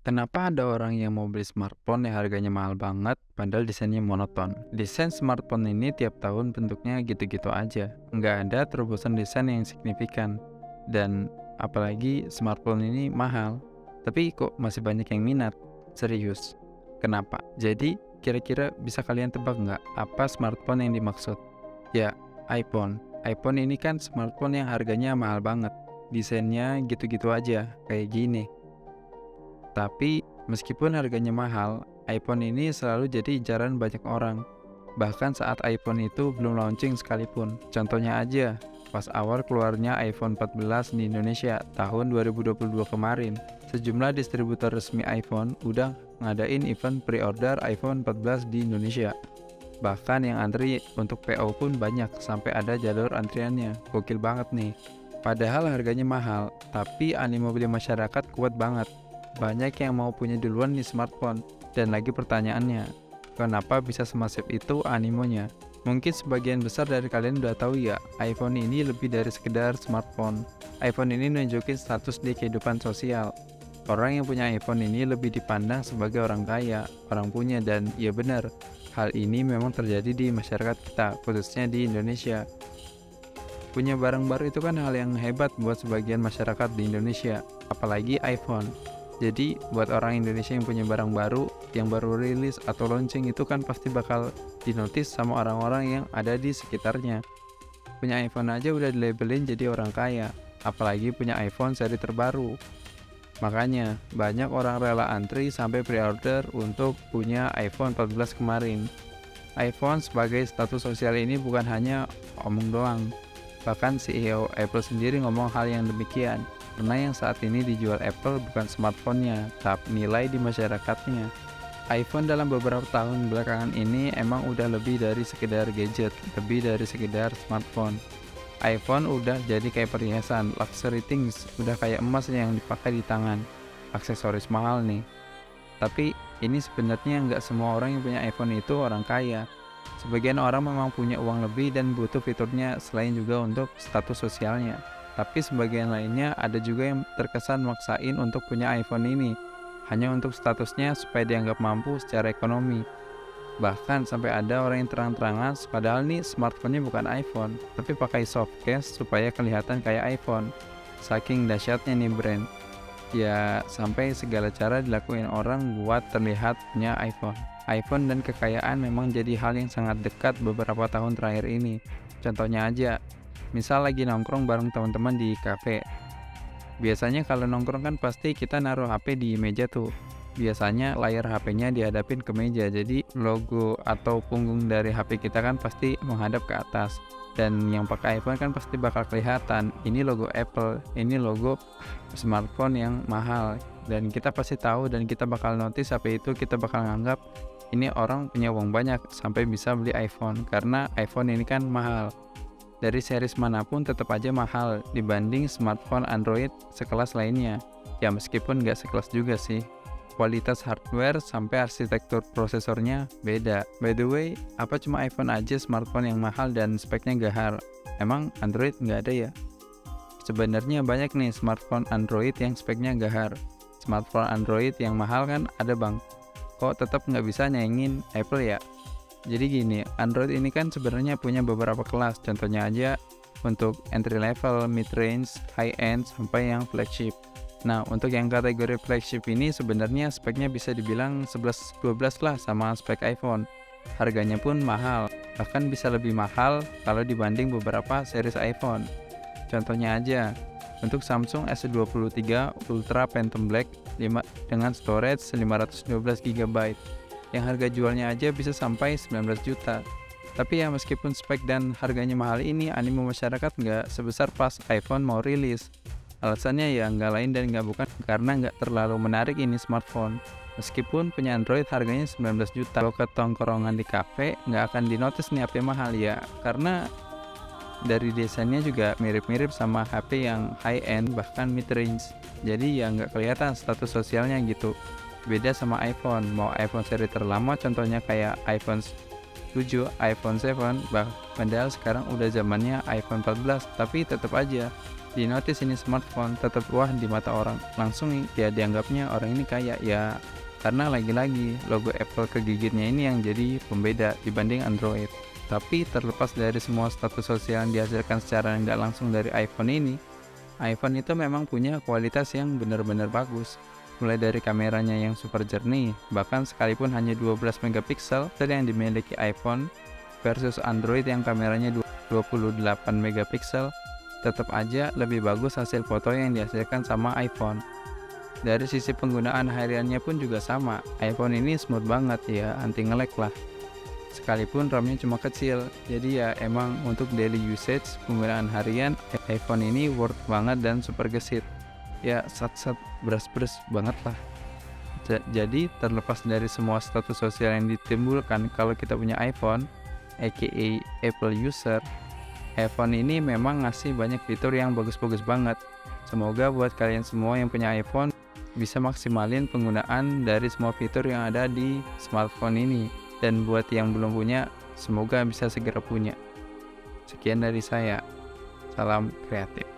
Kenapa ada orang yang mau beli smartphone yang harganya mahal banget, padahal desainnya monoton? Desain smartphone ini tiap tahun bentuknya gitu-gitu aja, nggak ada terobosan desain yang signifikan. Dan apalagi smartphone ini mahal, tapi kok masih banyak yang minat? Serius, kenapa? Jadi, kira-kira bisa kalian tebak nggak apa smartphone yang dimaksud? Ya, iPhone. iPhone ini kan smartphone yang harganya mahal banget. Desainnya gitu-gitu aja, kayak gini. Tapi, meskipun harganya mahal, iPhone ini selalu jadi incaran banyak orang. Bahkan saat iPhone itu belum launching sekalipun. Contohnya aja, pas awal keluarnya iPhone 14 di Indonesia tahun 2022 kemarin, sejumlah distributor resmi iPhone udah ngadain event pre-order iPhone 14 di Indonesia. Bahkan yang antri untuk PO pun banyak, sampai ada jalur antriannya. Gokil banget nih. Padahal harganya mahal, tapi animo beli masyarakat kuat banget. Banyak yang mau punya duluan nih smartphone. Dan lagi pertanyaannya, kenapa bisa semasif itu animonya? Mungkin sebagian besar dari kalian udah tahu ya, iPhone ini lebih dari sekedar smartphone. iPhone ini nunjukin status di kehidupan sosial. Orang yang punya iPhone ini lebih dipandang sebagai orang kaya, orang punya, dan ya benar, hal ini memang terjadi di masyarakat kita, khususnya di Indonesia. Punya barang baru itu kan hal yang hebat buat sebagian masyarakat di Indonesia, apalagi iPhone. Jadi, buat orang Indonesia yang punya barang baru, yang baru rilis atau launching itu kan pasti bakal dinotis sama orang-orang yang ada di sekitarnya. Punya iPhone aja udah dilabelin jadi orang kaya, apalagi punya iPhone seri terbaru. Makanya, banyak orang rela antri sampai pre-order untuk punya iPhone 14 kemarin. iPhone sebagai status sosial ini bukan hanya omong doang. Bahkan CEO Apple sendiri ngomong hal yang demikian. Karena yang saat ini dijual Apple bukan smartphone-nya, tapi nilai di masyarakatnya. iPhone dalam beberapa tahun belakangan ini emang udah lebih dari sekedar gadget, lebih dari sekedar smartphone. iPhone udah jadi kayak perhiasan, luxury things, udah kayak emas yang dipakai di tangan. Aksesoris mahal nih. Tapi ini sebenarnya nggak semua orang yang punya iPhone itu orang kaya. Sebagian orang memang punya uang lebih dan butuh fiturnya selain juga untuk status sosialnya. Tapi sebagian lainnya ada juga yang terkesan maksain untuk punya iPhone ini, hanya untuk statusnya supaya dianggap mampu secara ekonomi. Bahkan sampai ada orang yang terang-terangan, padahal nih smartphone-nya bukan iPhone, tapi pakai soft case supaya kelihatan kayak iPhone. Saking dahsyatnya nih brand. Ya, sampai segala cara dilakuin orang buat terlihat punya iPhone. iPhone dan kekayaan memang jadi hal yang sangat dekat beberapa tahun terakhir ini. Contohnya aja, misal lagi nongkrong bareng teman-teman di kafe. Biasanya kalau nongkrong kan pasti kita naruh HP di meja tuh. Biasanya layar HP-nya dihadapin ke meja, jadi logo atau punggung dari HP kita kan pasti menghadap ke atas. Dan yang pakai iPhone kan pasti bakal kelihatan, ini logo Apple, ini logo smartphone yang mahal. Dan kita pasti tahu dan kita bakal notice HP itu, kita bakal nganggap ini orang punya uang banyak sampai bisa beli iPhone, karena iPhone ini kan mahal. Dari series manapun tetap aja mahal dibanding smartphone Android sekelas lainnya. Ya meskipun nggak sekelas juga sih. Kualitas hardware sampai arsitektur prosesornya beda. By the way, apa cuma iPhone aja smartphone yang mahal dan speknya gahar? Emang Android nggak ada ya? Sebenarnya banyak nih smartphone Android yang speknya gahar. Smartphone Android yang mahal kan ada bang. Kok tetap nggak bisa nyaingin Apple ya? Jadi gini, Android ini kan sebenarnya punya beberapa kelas. Contohnya aja untuk entry level, mid range, high end, sampai yang flagship. Nah, untuk yang kategori flagship ini sebenarnya speknya bisa dibilang 11-12 lah sama spek iPhone. Harganya pun mahal, bahkan bisa lebih mahal kalau dibanding beberapa series iPhone. Contohnya aja, untuk Samsung S23 Ultra Phantom Black dengan storage 512 GB, yang harga jualnya aja bisa sampai 19 juta. Tapi ya meskipun spek dan harganya mahal ini, animo masyarakat nggak sebesar pas iPhone mau rilis. Alasannya ya nggak lain dan nggak bukan karena nggak terlalu menarik ini smartphone. Meskipun punya Android harganya 19 juta, kalau ke tongkrongan di cafe nggak akan dinotis nih HP mahal ya, karena dari desainnya juga mirip-mirip sama HP yang high end bahkan mid range. Jadi ya nggak kelihatan status sosialnya gitu. Beda sama iPhone, mau iPhone seri terlama contohnya kayak iPhone 7, iPhone 7, padahal sekarang udah zamannya iPhone 14, tapi tetap aja Di notice ini smartphone tetap wah di mata orang. Langsung ya dianggapnya orang ini kaya ya, karena lagi-lagi logo Apple kegigitnya ini yang jadi pembeda dibanding Android. Tapi terlepas dari semua status sosial yang dihasilkan secara tidak langsung dari iPhone ini, iPhone itu memang punya kualitas yang benar-benar bagus. Mulai dari kameranya yang super jernih, bahkan sekalipun hanya 12 megapiksel yang dimiliki iPhone versus Android yang kameranya 28 megapiksel, tetap aja lebih bagus hasil foto yang dihasilkan sama iPhone. Dari sisi penggunaan hariannya pun juga sama, iPhone ini smooth banget ya, anti nge-lag lah. Sekalipun RAM-nya cuma kecil, jadi ya emang untuk daily usage penggunaan harian iPhone ini worth banget dan super gesit. Ya sat-sat beras-beras banget lah. Jadi terlepas dari semua status sosial yang ditimbulkan kalau kita punya iPhone, aka Apple user, iPhone ini memang ngasih banyak fitur yang bagus-bagus banget. Semoga buat kalian semua yang punya iPhone bisa maksimalin penggunaan dari semua fitur yang ada di smartphone ini. Dan buat yang belum punya, semoga bisa segera punya. Sekian dari saya. Salam kreatif.